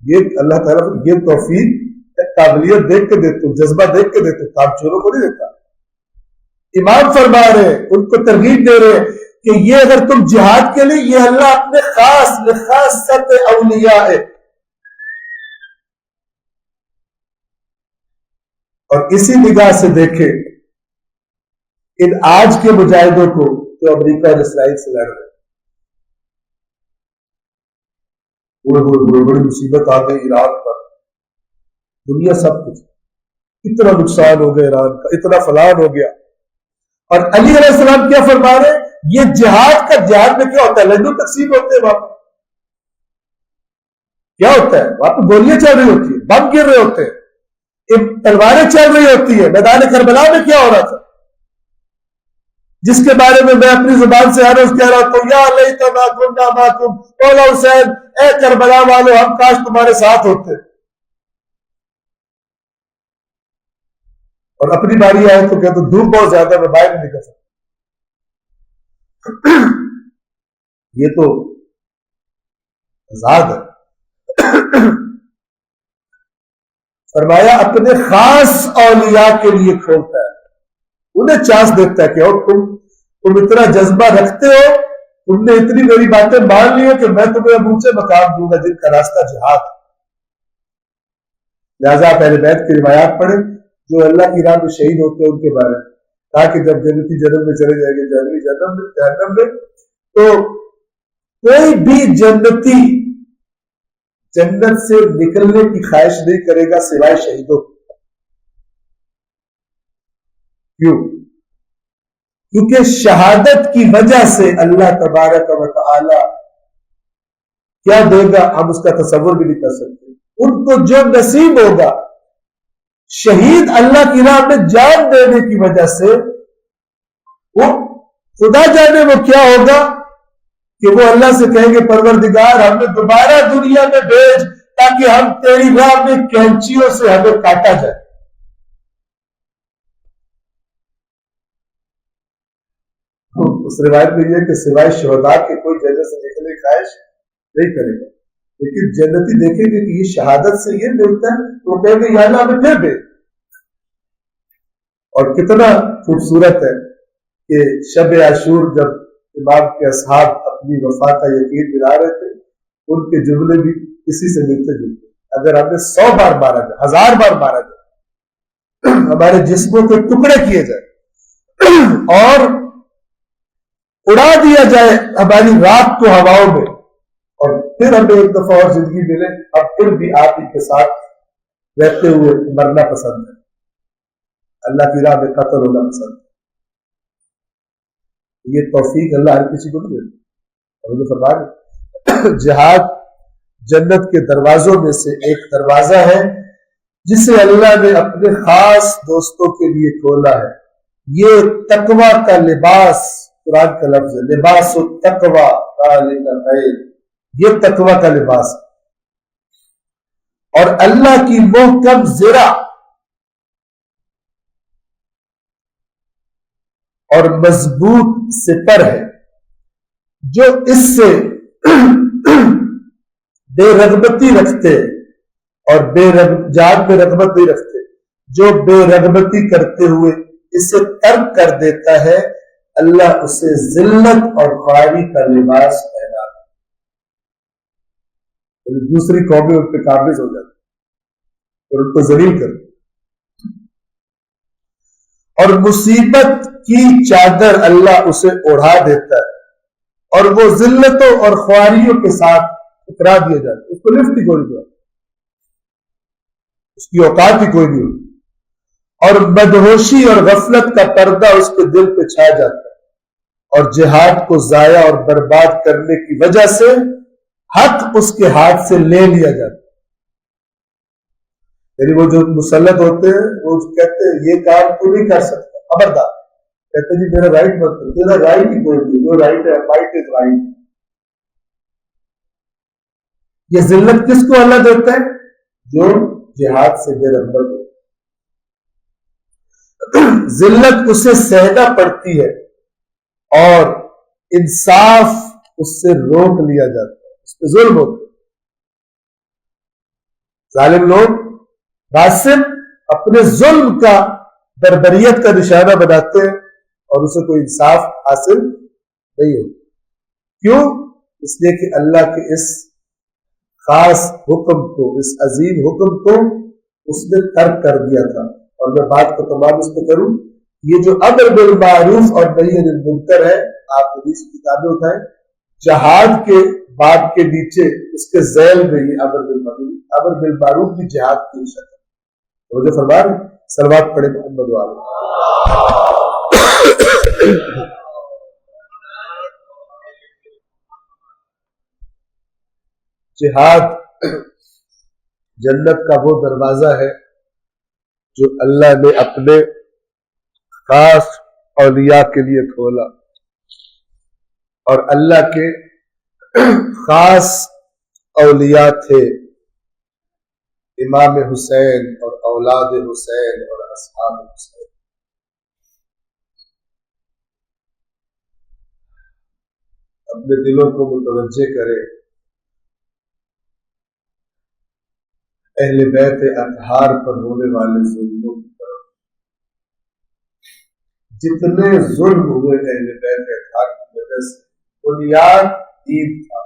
یہ اللہ تعالیٰ یہ توفیق قابلیت دیکھ کے دیتے، جذبہ دیکھ کے دیتے، کام چوروں کو نہیں دیتا۔ امام فرما رہے، ان کو ترغیب دے رہے کہ یہ اگر تم جہاد کے لیے، یہ اللہ اپنے خاص اولیاء ہے، اور اسی نگاہ سے دیکھے ان آج کے مجاہدوں کو جو امریکہ اور اسرائیل سے لڑ رہے بڑی مصیبت آ گئی ایران پر، دنیا سب کچھ، اتنا نقصان ہو گیا ایران کا، اتنا فلان ہو گیا، اور علی علیہ السلام کیا فرما رہے ہیں؟ یہ جہاد میں کیا ہوتا ہے؟ لنگر تقسیم ہوتے ہیں وہاں پہ، کیا ہوتا ہے وہاں پہ؟ گولیاں چل رہی ہوتی ہیں، بم گر رہے ہوتے ہیں، تلواریں چل رہی ہوتی ہیں۔ میدان کربلا میں کیا ہو رہا تھا، جس کے بارے میں میں اپنی زبان سے ہر روز کہہ رہا ہوں، یا لیتنا کنا معکم، مولا حسین، اے کربلا والو ہم کاش تمہارے ساتھ ہوتے۔ اور اپنی باری آئے تو کہتے دھوپ بہت زیادہ، میں باہر نہیں نکل سکتا۔ یہ تو آزاد ہے۔ فرمایا اپنے خاص اولیاء کے لیے کھولتا ہے، انہیں چانس دیتا ہے کہ اور تم اتنا جذبہ رکھتے ہو، تم نے اتنی میری باتیں مان لی ہو کہ میں تمہیں اب اونچے مقام دوں گا جن کا راستہ جہاد۔ لہذا پہلے بیت کی روایات پڑھیں جو اللہ کی راہ میں شہید ہوتے ہیں ان کے بارے میں، تاکہ جب جنتی جنم میں چلے جائیں گے جہنم میں تو کوئی بھی جنتی جنت سے نکلنے کی خواہش نہیں کرے گا سوائے شہیدوں۔ کیوں؟ کیونکہ شہادت کی وجہ سے اللہ تبارک و تعالی کیا دے گا ہم اس کا تصور بھی نہیں کر سکتے۔ ان کو جو نصیب ہوگا شہید اللہ کی راہ میں جان دینے کی وجہ سے، وہ خدا جانے وہ کیا ہوگا کہ وہ اللہ سے کہیں گے پروردگار ہم نے دوبارہ دنیا میں بھیج تاکہ ہم تیری راہ میں کینچیوں سے ہمیں کاٹا جائے۔ اس روایت میں یہ کہ سوائے شہداء کے کوئی جنت سے نکلنے کی خواہش نہیں کرے گا، لیکن جنتی دیکھیں گے کہ یہ شہادت سے یہ ملتا ہے تو وہ کہیں گے یا اللہ ہمیں پھر بھیج۔ اور کتنا خوبصورت ہے کہ شب عاشور جب امام کے اصحاب اپنی وفات کا یقین دلا رہے تھے، ان کے جملے بھی کسی سے ملتے جلتے، اگر ہمیں 100 بار مارا جائے، 1000 بار مارا جائے، ہمارے جسموں کے ٹکڑے کیے جائے اور اڑا دیا جائے ہماری رات کو ہواؤں میں، اور پھر ہمیں ایک دفعہ اور زندگی ملے، اب پھر بھی آپ ان کے ساتھ رہتے ہوئے مرنا پسند ہے، اللہ کی راہ میں قتل ہونا پسند ہے۔ یہ توفیق اللہ ہر کسی کو نہیں دیتا۔ اور فرمایا جہاد جنت کے دروازوں میں سے ایک دروازہ ہے جسے اللہ نے اپنے خاص دوستوں کے لیے کھولا ہے۔ یہ تقوی کا لباس، قرآن کا لفظ ہے، لباس التقوی ذالک خیر، یہ تقوی کا لباس ہے، اور اللہ کی محکم زرہ اور مضبوط سپر ہے، جو اس سے بے رغبتی رکھتے اور جان میں رغبت نہیں رکھتے، جو بے رغبتی کرتے ہوئے اسے ترک کر دیتا ہے، اللہ اسے ذلت اور خواری کا لباس پہنا ہے، دوسری قومیں ان پہ قابض ہو جاتی اور ان کو ذلیل کرتی، اور مصیبت کی چادر اللہ اسے اڑا دیتا ہے، اور وہ ذلتوں اور خواریوں کے ساتھ ٹکرا دیا جاتا ہے، اس کو لفٹ ہی کوئی نہیں، اس کی اوقات ہی کوئی نہیں ہوتی، اور بدہوشی اور غفلت کا پردہ اس کے دل پہ چھا جاتا ہے، اور جہاد کو ضائع اور برباد کرنے کی وجہ سے حق اس کے ہاتھ سے لے لیا جاتا ہے۔ یعنی وہ جو مسلط ہوتے ہیں وہ کہتے ہیں یہ کام تو نہیں کر سکتا، خبردار، کہتے ہیں جی میرا رائٹ مت کرو، تیرا رائٹ ہی کوئی نہیں، جو رائٹ ہے فائٹ از رائٹ۔ یہ ذلت کس کو اللہ دیتا ہے؟ جو جہاد سے بے رغبت ہو، ذلت اسے سہنا پڑتی ہے اور انصاف اس سے روک لیا جاتا ہے، اس پہ ظلم ہوتا ہے۔ ظالم لوگ غاصب اپنے ظلم کا بربریت کا نشانہ بناتے ہیں اور اسے کوئی انصاف حاصل نہیں ہوتا۔ کیوں؟ اس لیے کہ اللہ کے اس خاص حکم کو، اس عظیم حکم کو اس نے ترک کر دیا تھا۔ اور میں بات کو تمام اس پہ کروں یہ جو امر بالمعروف اور نہی عن المنکر ہے، آپ حدیث کی کتابیں اٹھائیں، جہاد کے باب کے نیچے اس کے ذیل میں یہ امر بالمعروف بھی جہاد کی شکل ہے۔ مجھے فرما رہے صلوات پڑھے محمد والے۔ جہاد جنت کا وہ دروازہ ہے جو اللہ نے اپنے خاص اولیاء کے لیے کھولا، اور اللہ کے خاص اولیاء تھے امام حسین اور اولاد حسین اور اصحاب حسین۔ اپنے دلوں کو متوجہ کرے، اہل بیت اطہار پر ہونے والے ظلموں کی طرف۔ جتنے ظلم ہوئے اہل بیت اطہار کی وجہ سے، بنیاد دین تھا۔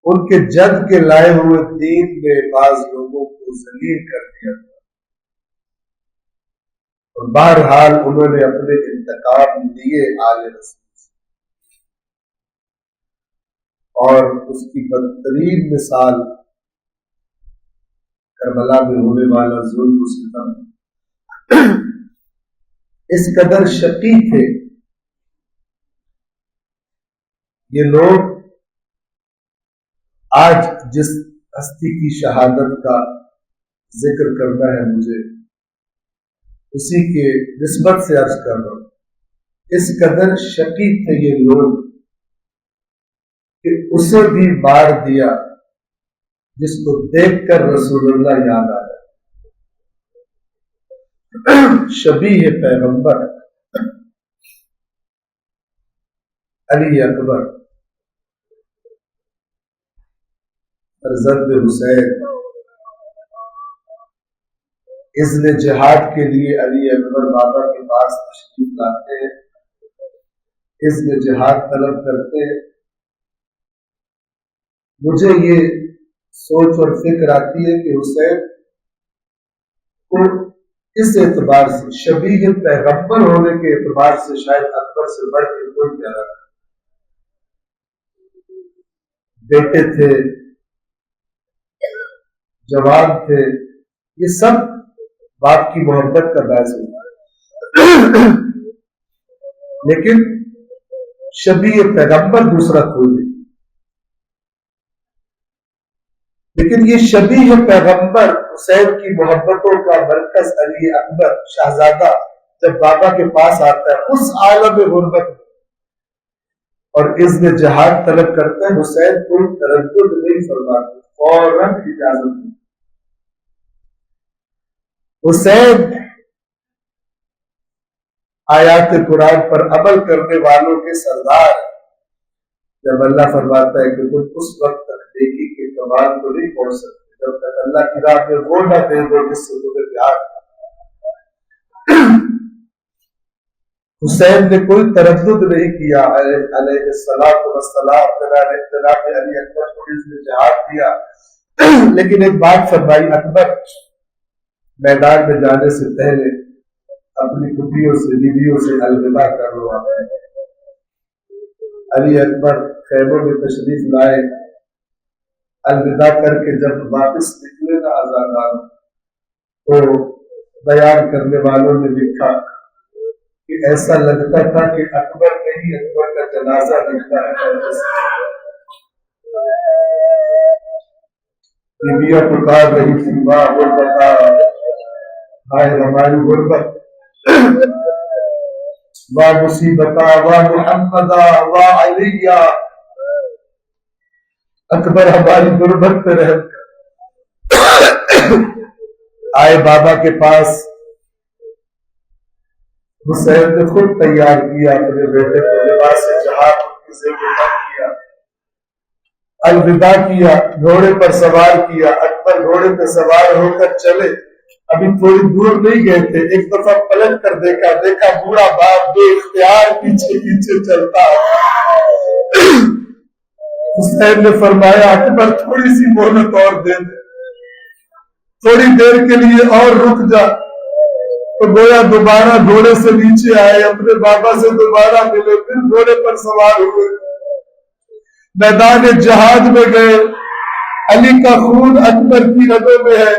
ان کے جد کے لائے ہوئے دین نے بعض لوگوں کو ذلیل کر دیا تھا، اور بہرحال انہوں نے اپنے انتقام لیے آل رسول، اور اس کی بدترین مثال کربلا میں ہونے والا ظلم و ستم۔ اس قدر شقی تھے یہ لوگ، آج جس ہستی کی شہادت کا ذکر کرنا ہے مجھے، اسی کے نسبت سے عرض کر رہا ہوں، اس قدر شقی تھے یہ لوگ کہ اسے بھی مار دیا جس کو دیکھ کر رسول اللہ یاد آ جائے۔ شبیہ پیغمبر علی اکبر فرزند حسین، اذن جہاد کے لیے علی اکبر بابا کے پاس تشریف لاتے ہیں، اذن جہاد طلب کرتے ہیں۔ مجھے یہ سوچ اور فکر آتی ہے کہ حسین کو اس اعتبار سے، شبیہ پیغمبر ہونے کے اعتبار سے، شاید اکبر سے بڑھ کے کوئی پیارا نہیں۔ بیٹے تھے، جوان تھے، یہ سب باپ کی محبت کا باعث ہوتا ہے، لیکن شبیہ پیغمبر دوسرا کوئی نہیں۔ لیکن یہ شبیہ پیغمبر، حسین کی محبتوں کا مرکز علی اکبر شہزادہ، جب بابا کے پاس آتا ہے اس عالم غربت میں اور اذن جہاد طلب کرتا ہے، حسین کوئی تردد نہیں فرماتے، فوراً اجازت دی۔ حسین آیات قرآن پر عمل کرنے والوں کے سردار، جب اللہ فرماتا ہے کہ تم اس وقت تک دیکھی کہ کمال کو نہیں پہنچ سکتے جب تک اللہ کی راہ میں وہ نہ دے دو جس سے تمہیں پیار۔ حسین نے کوئی تردد نہیں کیا، علیہ الصلوۃ والسلام جناب علی اکبر کو اذن جہاد دیا، لیکن ایک بات فرمائی، اکبر میدان میں جانے سے پہلے اپنی پتریوں سے، بیویوں سے الوداع کر لو۔ علی اکبر خیموں میں تشریف لائے، الوداع کر کے جب واپس نکلے نا آزادان، تو بیان کرنے والوں نے لکھا کہ ایسا لگتا تھا کہ اکبر نے ہی اکبر کا جنازہ دیکھا ہے۔ بیویاں پکار رہی تھی، واہ غربتا، ہائے ہماری غربت، واہ مصیبتا، واہ محمدا، واہ علیہ، اکبر ہماری غربت پہ رحم کر۔ آئے بابا کے پاس، حسین نے خود تیار کیا اپنے بیٹے کو، لباس جہاد کی زیب کیا، الوداع کیا، گھوڑے پر سوار کیا۔ اکبر گھوڑے پہ سوار ہو کر چلے، ابھی تھوڑی دور نہیں گئے تھے، ایک دفعہ پلٹ کر دیکھا بوڑھا باپ بے اختیار پیچھے پیچھے چلتا۔ حسین نے فرمایا اکبر تھوڑی سی مہلت اور دے دے، تھوڑی دیر کے لیے اور رک جا، تو گویا دوبارہ گھوڑے سے نیچے آئے، اپنے بابا سے دوبارہ ملے، پھر گھوڑے پر سوار ہوئے، میدان جہاد میں گئے۔ علی کا خون اکبر کی رگوں میں ہے،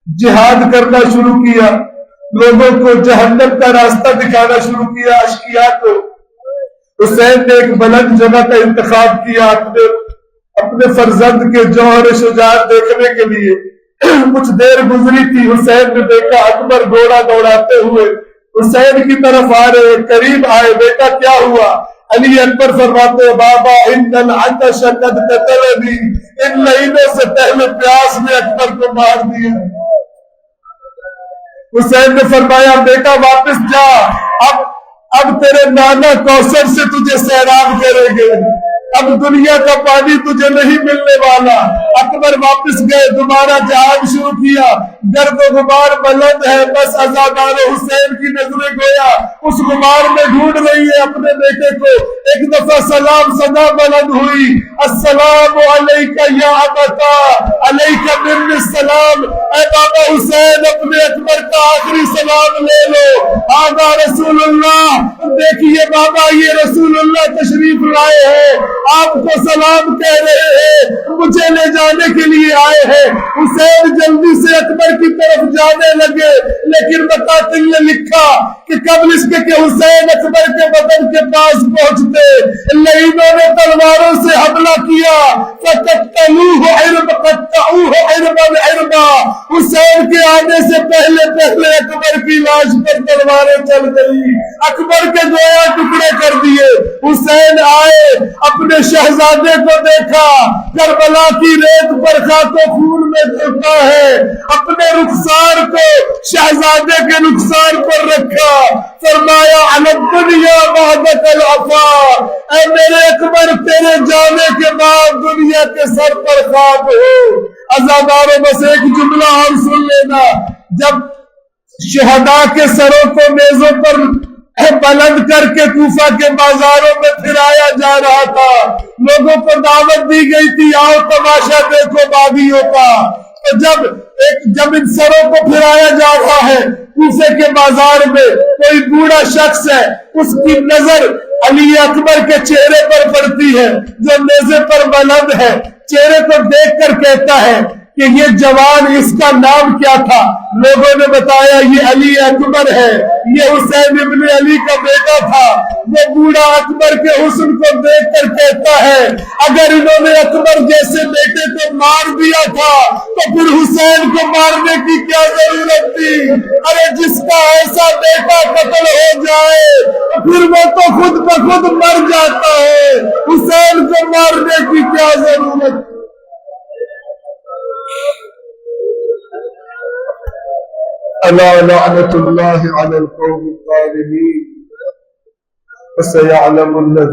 جہاد کرنا شروع کیا، لوگوں کو جہنم کا راستہ دکھانا شروع کیا، اشقیاء کو۔ حسین نے ایک بلند جگہ کا انتخاب کیا اپنے فرزند کے جوہر شجاعت دیکھنے کے لیے۔ کچھ دیر گزری تھی، حسین نے دیکھا اکبر گھوڑا دوڑاتے ہوئے حسین کی طرف آ رہے، قریب آئے، بیٹا کیا ہوا؟ علی اکبر فرماتے ہیں بابا ان العطش قد قتلنی، ان مہینے سے پہلے پیاس نے اکبر کو مار دیا۔ حسین نے فرمایا بیٹا واپس جا، اب تیرے نانا کوثر سے تجھے سیراب کریں گے، اب دنیا کا پانی تجھے نہیں ملنے والا۔ اکبر واپس گئے، دوبارہ جہاد شروع کیا، گرد و غبار بلند ہے، بس عزادار حسین کی نظریں گویا اس غبار میں ڈھونڈ رہی ہے اپنے بیٹے کو۔ ایک دفعہ سلام صدا بلند ہوئی، السلام علیکہ یا ابتا، علیکہ من السلام، اے بابا حسین اپنے اکبر کا آخری سلام لے لو، آقا رسول اللہ۔ دیکھیے بابا یہ رسول اللہ تشریف لائے ہیں، آپ کو سلام کہہ رہے ہیں، مجھے لے جانے کے لیے آئے ہیں۔ حسین جلدی سے اکبر کی طرف جانے لگے، لیکن مقاتل نے لکھا کہ قبل اس کے کہ حسین اکبر کے بدن کے پاس پہنچتے، لعینوں نے تلواروں سے حملہ کیا، فقتلوہ قطعوہ عربا عربا، حسین کے آنے سے پہلے اکبر کی لاش پر تلواریں چل گئی، اکبر کے گویا ٹکڑے کر دیے۔ حسین آئے، اپنے شہزادے کو دیکھا، کربلا کی ریت پر خاک و خون میں دھوتا ہے، اپنے رخسار کو شہزادے کے رخسار پر رکھا، فرمایا علی الدنیا بعدک العفا، اے میرے اکبر تیرے جانے کے بعد دنیا کے سر پر خاک ہو۔ عزاداروں بس ایک جملہ اور سن لینا، جب شہداء کے سروں کو میزوں پر بلند کر کے کوفہ کے بازاروں میں پھرایا جا رہا تھا، لوگوں کو دعوت دی گئی تھی آؤ تماشا دیکھو باغیوں کا، تو جب ان سروں کو پھرایا جا رہا ہے کوفے کے بازار میں، کوئی بوڑھا شخص ہے، اس کی نظر علی اکبر کے چہرے پر پڑتی ہے جو نیزے پر بلند ہے، چہرے کو دیکھ کر کہتا ہے کہ یہ جوان اس کا نام کیا تھا؟ لوگوں نے بتایا یہ علی اکبر ہے، یہ حسین ابن علی کا بیٹا تھا۔ وہ بوڑھا اکبر کے حسن کو دیکھ کر کہتا ہے اگر انہوں نے اکبر جیسے بیٹے کو مار دیا تھا تو پھر حسین کو مارنے کی کیا ضرورت تھی؟ ارے جس کا ایسا بیٹا قتل ہو جائے پھر وہ تو خود بخود مر جاتا ہے، حسین کو مارنے کی کیا ضرورت؟ الا لعنت اللہ علی القوم الظالمین، فسيعلم الذين